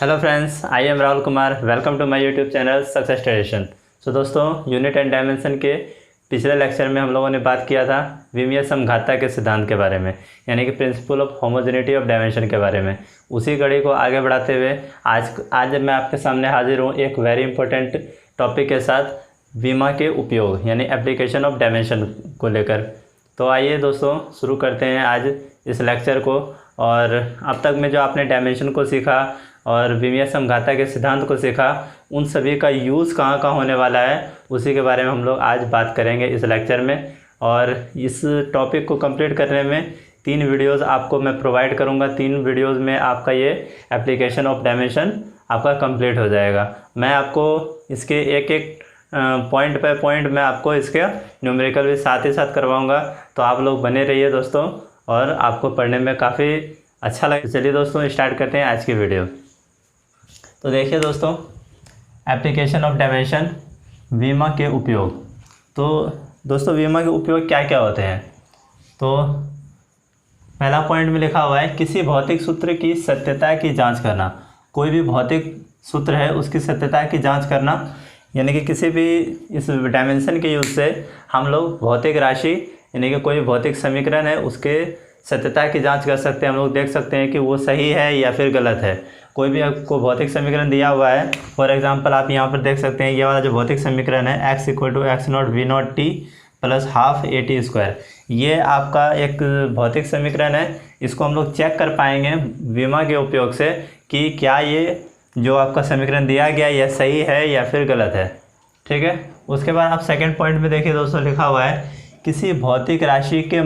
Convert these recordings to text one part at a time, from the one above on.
Hello friends, I am Rahul Kumar. Welcome to my YouTube channel success tradition. So दोस्तों, unit and dimension के पिछले lecture में हम लोगों ने बात किया था विमीय समघाता के सिद्धांत के बारे में, यानी कि principal of homogeneity of dimension के बारे में। उसी कड़ी को आगे बढ़ाते हुए आज मैं आपके सामने हाजिर हूँ एक वेरी इंपॉर्टेंट टॉपिक के साथ, विमा के उपयोग यानी एप्लीकेशन ऑफ डायमेंशन को लेकर। तो आइए दोस्तों, शुरू करते हैं आज इस लेक्चर को। और अब तक में जो आपने डायमेंशन को सीखा और विमीय समघाता के सिद्धांत को सीखा, उन सभी का यूज़ कहाँ कहाँ होने वाला है, उसी के बारे में हम लोग आज बात करेंगे इस लेक्चर में। और इस टॉपिक को कंप्लीट करने में 3 वीडियोस आपको मैं प्रोवाइड करूँगा। 3 वीडियोस में आपका ये एप्लीकेशन ऑफ डायमेंशन आपका कंप्लीट हो जाएगा। मैं आपको इसके एक एक पॉइंट बाय पॉइंट मैं आपको इसके न्यूमेरिकल भी साथ ही साथ करवाऊँगा। तो आप लोग बने रहिए दोस्तों, और आपको पढ़ने में काफ़ी अच्छा लगे। चलिए दोस्तों, स्टार्ट करते हैं आज की वीडियो। तो देखिए दोस्तों, एप्लीकेशन ऑफ डायमेंशन, विमा के उपयोग। तो दोस्तों, विमा के उपयोग क्या क्या होते हैं? तो पहला पॉइंट में लिखा हुआ है, किसी भौतिक सूत्र की सत्यता की जांच करना। कोई भी भौतिक सूत्र है उसकी सत्यता की जांच करना, यानी कि किसी भी इस डायमेंशन के यूज़ से हम लोग भौतिक राशि यानी कि कोई भौतिक समीकरण है उसके सत्यता की जांच कर सकते हैं। हम लोग देख सकते हैं कि वो सही है या फिर गलत है। कोई भी आपको भौतिक समीकरण दिया हुआ है, फॉर एग्जांपल आप यहाँ पर देख सकते हैं, ये वाला जो भौतिक समीकरण है x = x0 v0 t + ½ at², ये आपका एक भौतिक समीकरण है। इसको हम लोग चेक कर पाएंगे विमा के उपयोग से कि क्या ये जो आपका समीकरण दिया गया यह सही है या फिर गलत है। ठीक है। उसके बाद आप सेकेंड पॉइंट में देखिए दोस्तों, लिखा हुआ है किसी भौतिक राशि के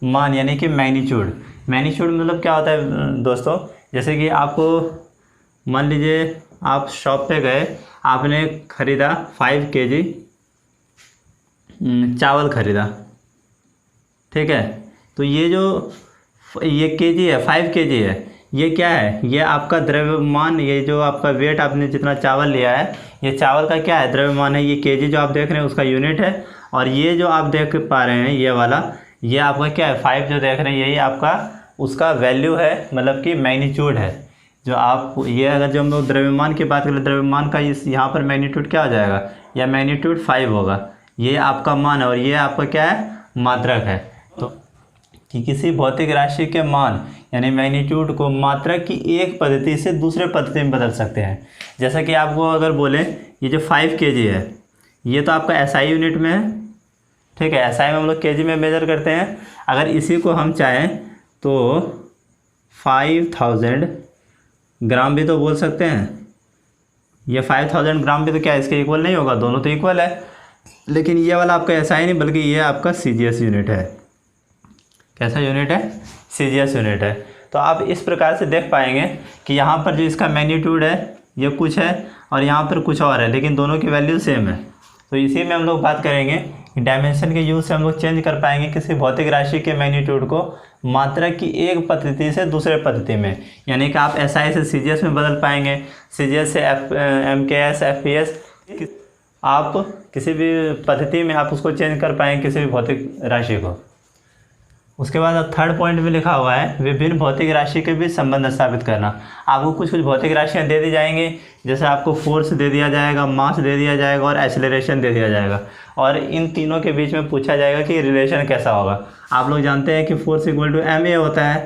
मान यानी कि मैग्नीट्यूड मतलब क्या होता है दोस्तों? जैसे कि आपको मान लीजिए आप शॉप पे गए, आपने ख़रीदा 5 kg चावल ख़रीदा। ठीक है। तो ये केजी है, 5 kg है, ये क्या है? ये आपका द्रव्यमान, ये जो आपका वेट आपने जितना चावल लिया है, ये चावल का क्या है? द्रव्यमान है। ये केजी जो आप देख रहे हैं उसका यूनिट है। और ये जो आप देख पा रहे हैं ये वाला, ये आपका क्या है? 5 जो देख रहे हैं यही आपका उसका वैल्यू है, मतलब कि मैग्नीट्यूड है। जो आप ये अगर जो हम लोग द्रव्यमान की बात करें, द्रव्यमान का इस यहाँ पर मैग्नीट्यूड क्या हो जाएगा? यह मैग्नीट्यूड 5 होगा। ये आपका मान है और ये आपका क्या है? मात्रक है। तो कि किसी भौतिक राशि के मान यानी मैग्नीट्यूड को मात्रक की एक पद्धति से दूसरे पद्धति में बदल सकते हैं। जैसा कि आपको अगर बोले ये जो 5 kg है, ये तो आपका SI यूनिट में है। ठीक है। SI में हम लोग kg में मेजर करते हैं। अगर इसी को हम चाहें तो 5000 ग्राम भी तो बोल सकते हैं। ये 5000 ग्राम भी तो क्या इसके इक्वल नहीं होगा? दोनों तो इक्वल है। लेकिन ये वाला आपका SI नहीं बल्कि ये आपका CGS यूनिट है। कैसा यूनिट है? CGS यूनिट है। तो आप इस प्रकार से देख पाएंगे कि यहाँ पर जो इसका मैग्नीट्यूड है ये कुछ है और यहाँ पर कुछ और है, लेकिन दोनों की वैल्यू सेम है। तो इसी में हम लोग बात करेंगे कि डायमेंशन के यूज़ से हम लोग चेंज कर पाएंगे किसी भौतिक राशि के मैग्नीट्यूड को मात्रक की एक पद्धति से दूसरे पद्धति में, यानी कि आप SI से CGS में बदल पाएंगे, CGS से MKS FPS, आप किसी भी पद्धति में आप उसको चेंज कर पाएंगे किसी भी भौतिक राशि को। उसके बाद अब थर्ड पॉइंट में लिखा हुआ है विभिन्न भौतिक राशि के बीच संबंध स्थापित करना। आपको कुछ भौतिक राशियाँ दे दी जाएंगी, जैसे आपको फोर्स दे दिया जाएगा, मास दे दिया जाएगा और एक्सेलरेशन दे दिया जाएगा। और इन तीनों के बीच में पूछा जाएगा कि रिलेशन कैसा होगा। आप लोग जानते हैं कि फोर्स = ma होता है।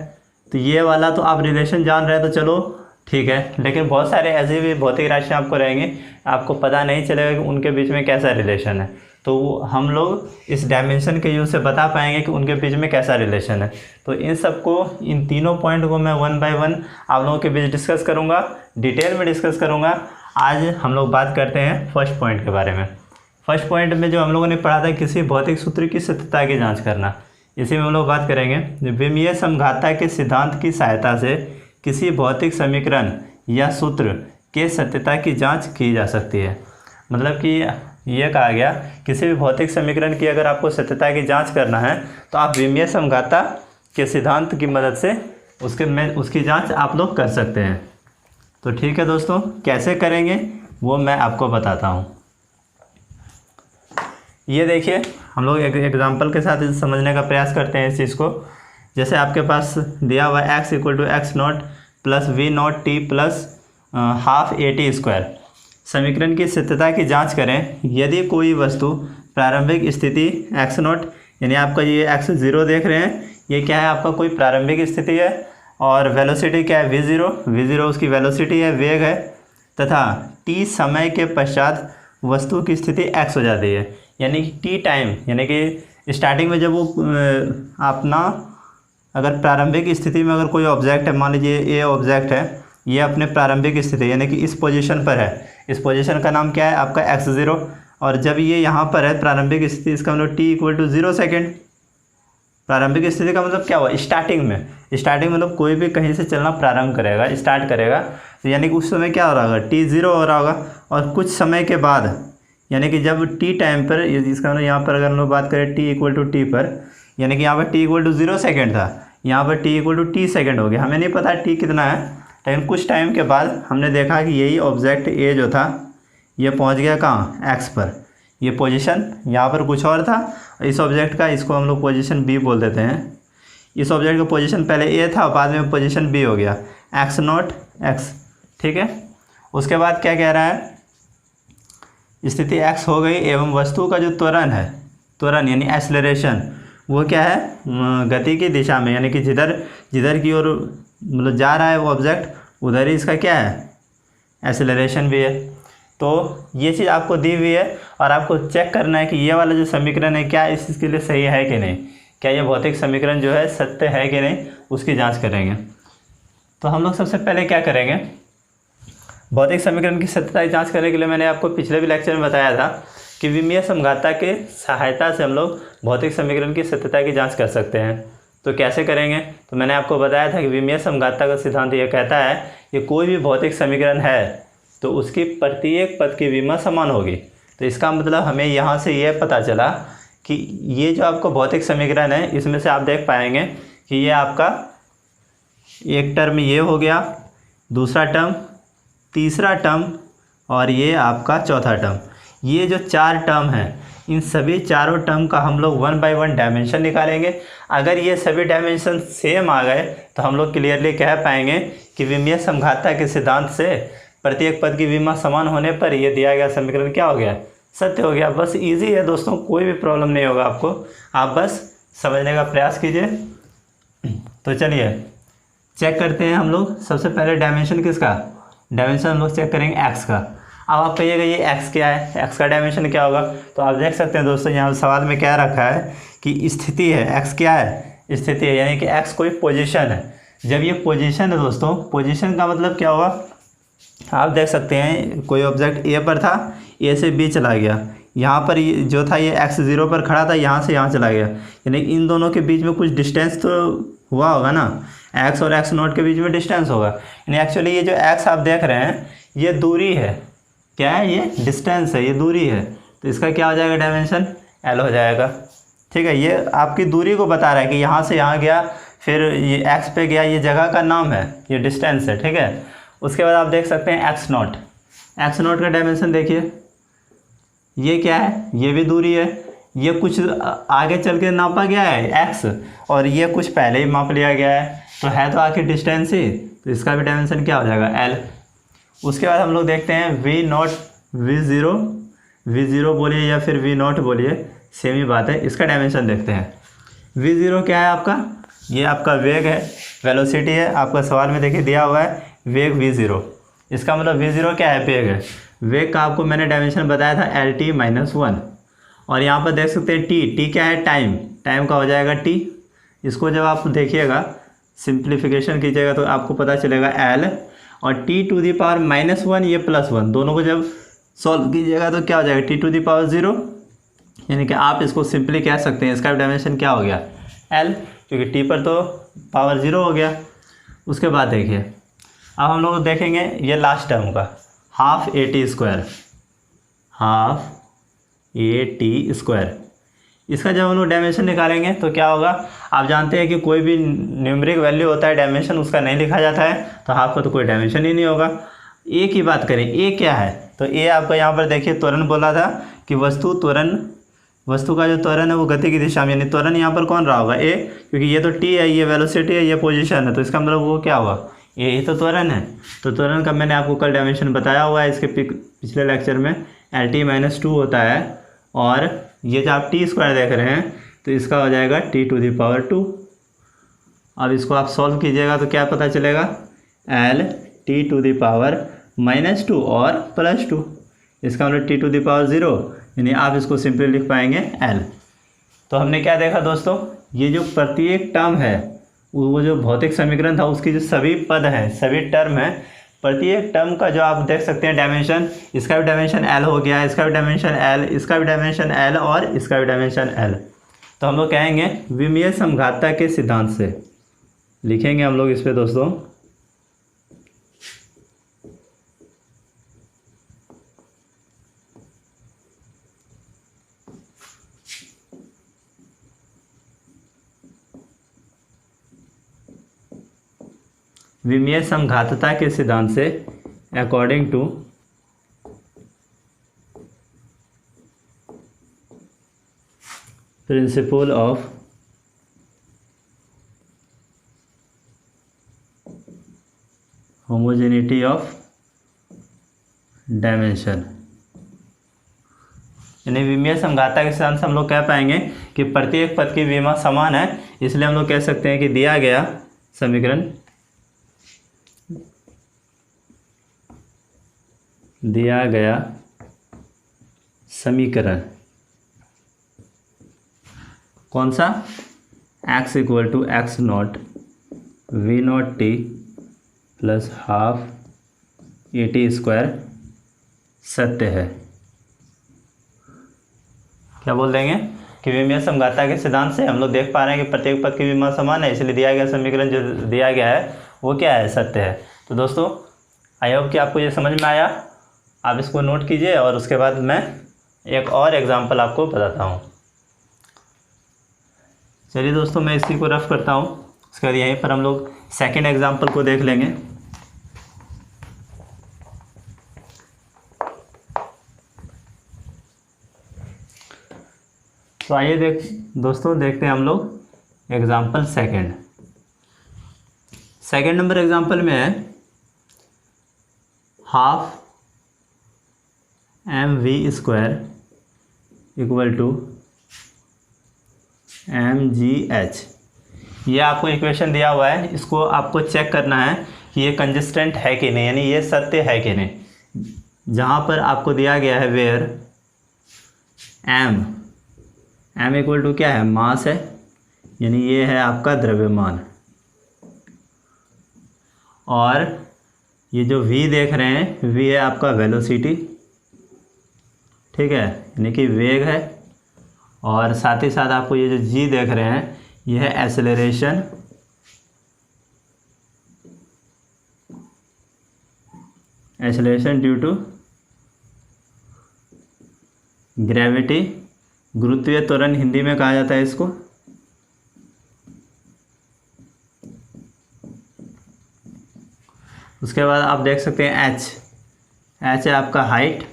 तो ये वाला तो आप रिलेशन जान रहे हैं, तो चलो ठीक है। लेकिन बहुत सारे ऐसे भी भौतिक राशियाँ आपको रहेंगी, आपको पता नहीं चलेगा कि उनके बीच में कैसा रिलेशन है। तो हम लोग इस डायमेंशन के यूज़ से बता पाएंगे कि उनके बीच में कैसा रिलेशन है। तो इन सबको, इन तीनों पॉइंट को मैं 1 by 1 आप लोगों के बीच डिस्कस करूँगा, डिटेल में डिस्कस करूँगा। आज हम लोग बात करते हैं फर्स्ट पॉइंट के बारे में। फर्स्ट पॉइंट में जो हम लोगों ने पढ़ा था किसी भौतिक सूत्र की सत्यता की जाँच करना, इसी में हम लोग बात करेंगे। विमीय समघाता के सिद्धांत की सहायता से किसी भौतिक समीकरण या सूत्र के सत्यता की जाँच की जा सकती है। मतलब कि यह कहा गया किसी भी भौतिक समीकरण की अगर आपको सत्यता की जांच करना है तो आप विमीय समघाता के सिद्धांत की मदद से उसकी जांच आप लोग कर सकते हैं। तो ठीक है दोस्तों, कैसे करेंगे वो मैं आपको बताता हूँ। ये देखिए, हम लोग एक एग्जांपल के साथ समझने का प्रयास करते हैं इस चीज़ को। जैसे आपके पास दिया हुआ x = x0 plus v naught t plus half a t square. समीकरण की सत्यता की जांच करें यदि कोई वस्तु प्रारंभिक स्थिति एक्स नॉट, यानी आपका ये एक्स ज़ीरो देख रहे हैं, ये क्या है आपका कोई प्रारंभिक स्थिति है, और वेलोसिटी क्या है वी ज़ीरो उसकी वेलोसिटी है, वेग है, तथा टी समय के पश्चात वस्तु की स्थिति एक्स हो जाती है। यानी कि टी टाइम, यानी कि स्टार्टिंग में जब वो अपना अगर प्रारंभिक स्थिति में अगर कोई ऑब्जेक्ट है, मान लीजिए ये ऑब्जेक्ट है, ये अपने प्रारंभिक स्थिति यानी कि इस पोजीशन पर है, इस पोजीशन का नाम क्या है आपका एक्स ज़ीरो, और जब ये यहाँ पर है प्रारंभिक स्थिति, इसका मतलब टी इक्वल टू 0 सेकेंड। प्रारंभिक स्थिति का मतलब क्या हुआ, स्टार्टिंग में मतलब कोई भी कहीं से चलना प्रारंभ करेगा, स्टार्ट करेगा, तो यानी कि उस समय क्या हो रहा होगा, टी 0 हो रहा होगा। और कुछ समय के बाद यानी कि जब टी टाइम पर, इसका मतलब यहाँ पर अगर हम लोग बात करें टी इक्वल टू टी पर, यानी कि यहाँ पर टी इक्वल टू 0 सेकेंड था, यहाँ पर t equal to t second हो गया। हमें नहीं पता टी कितना है, लेकिन कुछ टाइम के बाद हमने देखा कि यही ऑब्जेक्ट ए जो था ये पहुँच गया कहाँ, एक्स पर। ये पोजीशन यहाँ पर कुछ और था, इस ऑब्जेक्ट का, इसको हम लोग पोजीशन बी बोल देते हैं। इस ऑब्जेक्ट का पोजीशन पहले ए था, बाद में पोजीशन बी हो गया, एक्स नॉट एक्स, ठीक है। उसके बाद क्या कह रहा है, स्थिति एक्स हो गई एवं वस्तु का जो त्वरण है, त्वरण यानी एक्सेलरेशन, वो क्या है, गति की दिशा में, यानी कि जिधर की ओर मतलब जा रहा है वो ऑब्जेक्ट, उधर ही इसका क्या है, एक्सेलरेशन भी है। तो ये चीज़ आपको दी हुई है और आपको चेक करना है कि ये वाला जो समीकरण है क्या इसके लिए सही है कि नहीं, क्या ये भौतिक समीकरण जो है सत्य है कि नहीं, उसकी जांच करेंगे। तो हम लोग सबसे पहले क्या करेंगे, भौतिक समीकरण की सत्यता की जांच करने के लिए मैंने आपको पिछले भी लेक्चर में बताया था कि विमीय समघाता के सहायता से हम लोग भौतिक समीकरण की सत्यता की जाँच कर सकते हैं। तो कैसे करेंगे, तो मैंने आपको बताया था कि विमीय समघाता का सिद्धांत ये कहता है कि कोई भी भौतिक समीकरण है तो उसकी प्रत्येक पद की विमा समान होगी। तो इसका मतलब हमें यहाँ से यह पता चला कि ये जो आपको भौतिक समीकरण है, इसमें से आप देख पाएंगे कि ये आपका एक टर्म ये हो गया, दूसरा टर्म, तीसरा टर्म, और ये आपका चौथा टर्म। ये जो 4 टर्म हैं, इन सभी चारों टर्म का हम लोग 1 बाय 1 डायमेंशन निकालेंगे। अगर ये सभी डायमेंशन सेम आ गए तो हम लोग क्लियरली कह पाएंगे कि विमीय समघाता के सिद्धांत से प्रत्येक पद की विमा समान होने पर ये दिया गया समीकरण क्या हो गया, सत्य हो गया। बस इजी है दोस्तों, कोई भी प्रॉब्लम नहीं होगा आपको, आप बस समझने का प्रयास कीजिए। तो चलिए चेक करते हैं हम लोग। सबसे पहले डायमेंशन किसका, डायमेंशन हम लोग चेक करेंगे एक्स का। अब आप कहिएगा ये एक्स क्या है, एक्स का डायमेंशन क्या होगा। तो आप देख सकते हैं दोस्तों यहाँ सवाल में क्या रखा है कि स्थिति है, एक्स क्या है, स्थिति है, यानी कि एक्स कोई पोजीशन है। जब ये पोजीशन है दोस्तों, पोजीशन का मतलब क्या होगा, आप देख सकते हैं कोई ऑब्जेक्ट ए पर था, ए से बी चला गया, यहाँ पर जो था ये एक्स ज़ीरो पर खड़ा था, यहाँ से यहाँ चला गया, यानी इन दोनों के बीच में कुछ डिस्टेंस तो हुआ होगा ना, एक्स और एक्स नॉट के बीच में डिस्टेंस होगा। यानी एक्चुअली ये जो एक्स आप देख रहे हैं ये दूरी है, क्या है, ये डिस्टेंस है, ये दूरी है। तो इसका क्या हो जाएगा, डायमेंशन एल हो जाएगा, ठीक है। ये आपकी दूरी को बता रहा है कि यहाँ से यहाँ गया, फिर ये एक्स पे गया, ये जगह का नाम है, ये डिस्टेंस है, ठीक है। उसके बाद आप देख सकते हैं एक्स नॉट का डायमेंशन देखिए, ये क्या है, ये भी दूरी है, ये कुछ आगे चल के नापा गया है एक्स, और ये कुछ पहले ही माप लिया गया है, तो है तो आखिर डिस्टेंस ही, तो इसका भी डायमेंशन क्या हो जाएगा, एल। उसके बाद हम लोग देखते हैं वी नॉट, वी ज़ीरो बोलिए या फिर वी नॉट बोलिए, सेम ही बात है। इसका डायमेंशन देखते हैं। वी ज़ीरो क्या है आपका, ये आपका वेग है, वेलोसिटी है, आपका सवाल में देखिए दिया हुआ है वेग वी ज़ीरो। इसका मतलब वी ज़ीरो क्या है, वेग है। वेग का आपको मैंने डायमेंशन बताया था एल टी माइनस 1। और यहाँ पर देख सकते हैं टी क्या है, टाइम का हो जाएगा टी। इसको जब आप देखिएगा, सिंप्लीफिकेशन कीजिएगा तो आपको पता चलेगा एल, और t to the power minus 1 ये प्लस 1, दोनों को जब सॉल्व कीजिएगा तो क्या हो जाएगा, टी टू दी पावर 0, यानी कि आप इसको सिंपली कह सकते हैं इसका डायमेंशन क्या हो गया, एल, क्योंकि टी पर तो पावर 0 हो गया। उसके बाद देखिए अब हम लोग देखेंगे ये लास्ट टर्म का हाफ ए टी स्क्वायर, इसका जब हम लोग डायमेंशन निकालेंगे तो क्या होगा, आप जानते हैं कि कोई भी न्यूमेरिक वैल्यू होता है डायमेंशन उसका नहीं लिखा जाता है, तो हाफ का तो कोई डायमेंशन ही नहीं होगा। ए की बात करें, ए क्या है, तो ए आपका यहाँ पर देखिए त्वरण बोला था कि वस्तु का जो त्वरण है वो गति की दिशा में, यानी त्वरण यहाँ पर कौन रहा होगा, ए, क्योंकि ये तो टी है, ये वेलोसिटी है, ये पोजीशन है, तो इसका मतलब वो क्या होगा, यही तो त्वरण है। तो त्वरण का मैंने आपको कल डायमेंशन बताया हुआ है इसके पिछले लेक्चर में, LT-2 होता है। और ये जो आप t² देख रहे हैं तो इसका हो जाएगा T⁻²। अब इसको आप सॉल्व कीजिएगा तो क्या पता चलेगा, LT⁻⁻2 और +2, इसका मतलब T⁻0, यानी आप इसको सिंपली लिख पाएंगे L। तो हमने क्या देखा दोस्तों, ये जो प्रत्येक टर्म है, वो जो भौतिक समीकरण था उसकी जो सभी पद हैं, सभी टर्म हैं, प्रत्येक टर्म का जो आप देख सकते हैं डायमेंशन, इसका भी डायमेंशन L हो गया, इसका भी डायमेंशन L, इसका भी डायमेंशन L और इसका भी डायमेंशन L। तो हम लोग कहेंगे विमीय समघातता के सिद्धांत से लिखेंगे हम लोग इस पे दोस्तों। विमीय समघातता के सिद्धांत से according to principle of homogeneity of dimension, यानी विमीय समघातता के सिद्धांत से हम लोग कह पाएंगे कि प्रत्येक पद की विमा समान है। इसलिए हम लोग कह सकते हैं कि दिया गया समीकरण, दिया गया समीकरण कौन सा, x = x0 v0t + ½ at² सत्य है। क्या बोल देंगे कि विमीय समघातता के सिद्धांत से हम लोग देख पा रहे हैं कि प्रत्येक पद की विमा समान है, इसलिए दिया गया समीकरण जो दिया गया है वो क्या है, सत्य है। तो दोस्तों आई होप कि आपको ये समझ में आया। आप इसको नोट कीजिए और उसके बाद मैं एक और एग्जांपल आपको बताता हूँ। चलिए दोस्तों मैं इसी को रफ करता हूँ, उसके बाद यहीं पर हम लोग सेकंड एग्जांपल को देख लेंगे। तो आइए दोस्तों देखते हैं हम लोग एग्जांपल सेकंड नंबर एग्जांपल में है ½ mv² = mgh। ये आपको इक्वेशन दिया हुआ है, इसको आपको चेक करना है कि ये कंसिस्टेंट है कि नहीं, यानी ये सत्य है कि नहीं। जहाँ पर आपको दिया गया है वेयर m = क्या है, मास है, यानी ये है आपका द्रव्यमान। और ये जो v देख रहे हैं, v है आपका वेलोसिटी, ठीक है, यानी कि वेग है। और साथ ही साथ आपको ये जो g देख रहे हैं, ये है एक्सेलरेशन, ड्यू टू ग्रेविटी, गुरुत्वीय त्वरण हिंदी में कहा जाता है इसको। उसके बाद आप देख सकते हैं h है आपका हाइट,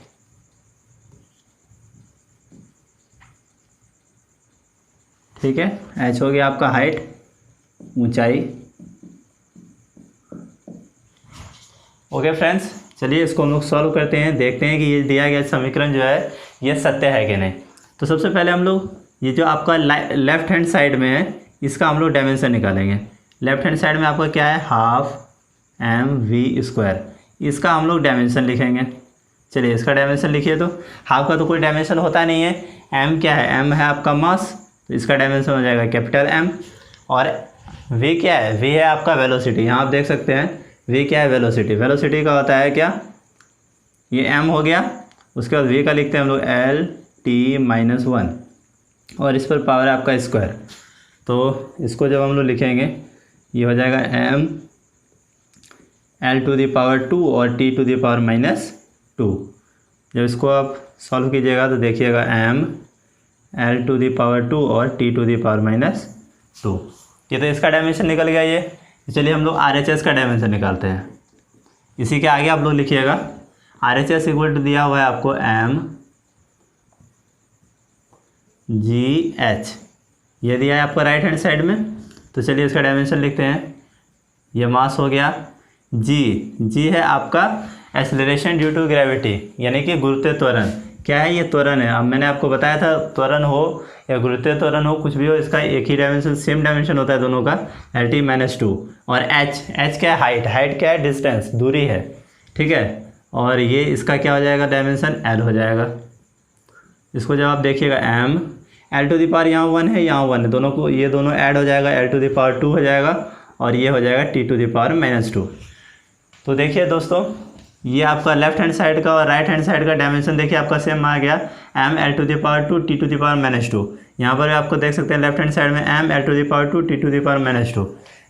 ठीक है, h हो गया आपका हाइट, ऊंचाई। ओके फ्रेंड्स, चलिए इसको हम लोग सॉल्व करते हैं, देखते हैं कि ये दिया गया समीकरण जो है ये सत्य है कि नहीं। तो सबसे पहले हम लोग ये जो आपका लेफ्ट हैंड साइड में है, इसका हम लोग डायमेंशन निकालेंगे। लेफ्ट हैंड साइड में आपका क्या है, ½ mv², इसका हम लोग डायमेंशन लिखेंगे। चलिए इसका डायमेंशन लिखिए। तो हाफ का तो कोई डायमेंशन होता नहीं है, m क्या है, m है आपका मास, तो इसका डायमेंशन हो जाएगा कैपिटल M। और v क्या है, v है आपका वेलोसिटी, यहाँ आप देख सकते हैं v क्या है, वेलोसिटी। वेलोसिटी का होता है क्या, ये m हो गया। उसके बाद v का लिखते हैं हम लोग LT-1, और इस पर पावर है आपका स्क्वायर। तो इसको जब हम लोग लिखेंगे, ये हो जाएगा m L⁻² और T⁻⁻2। जब इसको आप सॉल्व कीजिएगा तो देखिएगा m L⁻² और T⁻⁻2। ये तो इसका डायमेंशन निकल गया ये। चलिए हम लोग RHS का डायमेंशन निकालते हैं। इसी के आगे आप लोग लिखिएगा RHS = दिया हुआ है आपको mgh, ये दिया है आपको राइट हैंड साइड में। तो चलिए इसका डायमेंशन लिखते हैं। ये मास हो गया, जी है आपका एक्सेलरेशन ड्यू टू ग्रेविटी, यानी कि गुरुत्वीय त्वरण। क्या है ये? त्वरण है। अब मैंने आपको बताया था त्वरण हो या गुरुत्वीय त्वरण हो, कुछ भी हो, इसका एक ही डायमेंशन, सेम डायमेंशन होता है दोनों का, Lt-2। और h क्या है? हाइट क्या है? डिस्टेंस, दूरी है, ठीक है। और ये इसका क्या हो जाएगा? डायमेंशन l हो जाएगा। इसको जब आप देखिएगा m l⁻, यहाँ 1 है, यहाँ 1 है, दोनों को, ये दोनों ऐड हो जाएगा, l⁻2 हो जाएगा, और ये हो जाएगा t⁻⁻²। तो देखिए दोस्तों, ये आपका लेफ्ट हैंड साइड का और राइट हैंड साइड का डायमेंशन देखिए आपका सेम आ गया, m l⁻2 t⁻²। यहाँ पर आपको देख सकते हैं लेफ्ट हैंड साइड में m l⁻2 t⁻²।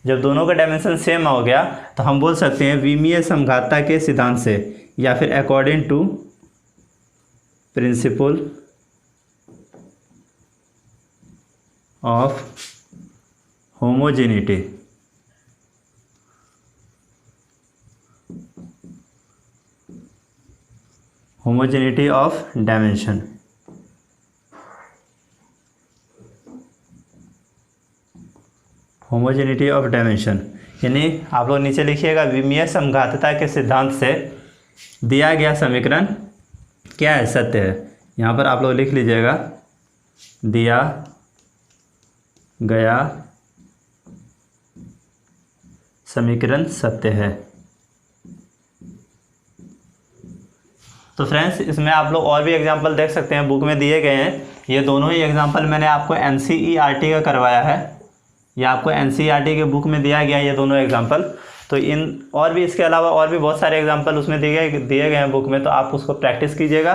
जब दोनों का डायमेंशन सेम हो गया तो हम बोल सकते हैं विमीय समघातता के सिद्धांत से, या फिर according to principle of homogeneity. Homogeneity of dimension. Homogeneity of dimension यानी आप लोग नीचे लिखिएगा, विमीय समघातता के सिद्धांत से दिया गया समीकरण क्या है? सत्य है। यहाँ पर आप लोग लिख लीजिएगा, दिया गया समीकरण सत्य है। तो फ्रेंड्स, इसमें आप लोग और भी एग्जांपल देख सकते हैं, बुक में दिए गए हैं। ये दोनों ही एग्जांपल मैंने आपको NCERT का करवाया है, ये आपको NCERT के बुक में दिया गया है ये दोनों एग्जांपल। तो इन और भी, इसके अलावा और भी बहुत सारे एग्जांपल उसमें दिए गए हैं बुक में, तो आप उसको प्रैक्टिस कीजिएगा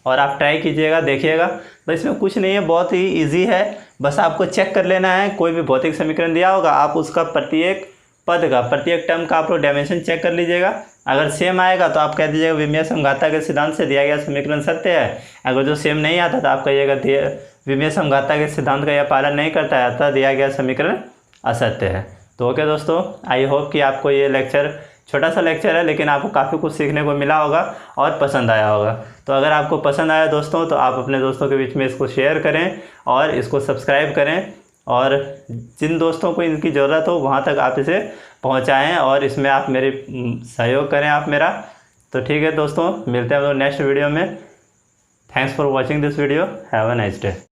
और आप ट्राई कीजिएगा, देखिएगा। तो इसमें कुछ नहीं है, बहुत ही ईजी है, बस आपको चेक कर लेना है। कोई भी भौतिक समीकरण दिया होगा, आप उसका प्रत्येक पद का, प्रत्येक टर्म का आप लोग डायमेंशन चेक कर लीजिएगा। अगर सेम आएगा तो आप कह दीजिएगा विमीय समघातता के सिद्धांत से दिया गया समीकरण सत्य है। अगर जो सेम नहीं आता तो आप कहिएगा विमीय समघातता के सिद्धांत का यह पालन नहीं करता है, अतः दिया गया समीकरण असत्य है। तो ओके दोस्तों, आई होप कि आपको ये लेक्चर, छोटा सा लेक्चर है लेकिन आपको काफ़ी कुछ सीखने को मिला होगा और पसंद आया होगा। तो अगर आपको पसंद आया दोस्तों, तो आप अपने दोस्तों के बीच में इसको शेयर करें और इसको सब्सक्राइब करें, और जिन दोस्तों को इनकी ज़रूरत हो वहाँ तक आप इसे पहुँचाएँ, और इसमें आप मेरी सहयोग करें आप मेरा। तो ठीक है दोस्तों, मिलते हैं हम लोग नेक्स्ट वीडियो में। Thanks for watching this video. Have a nice day.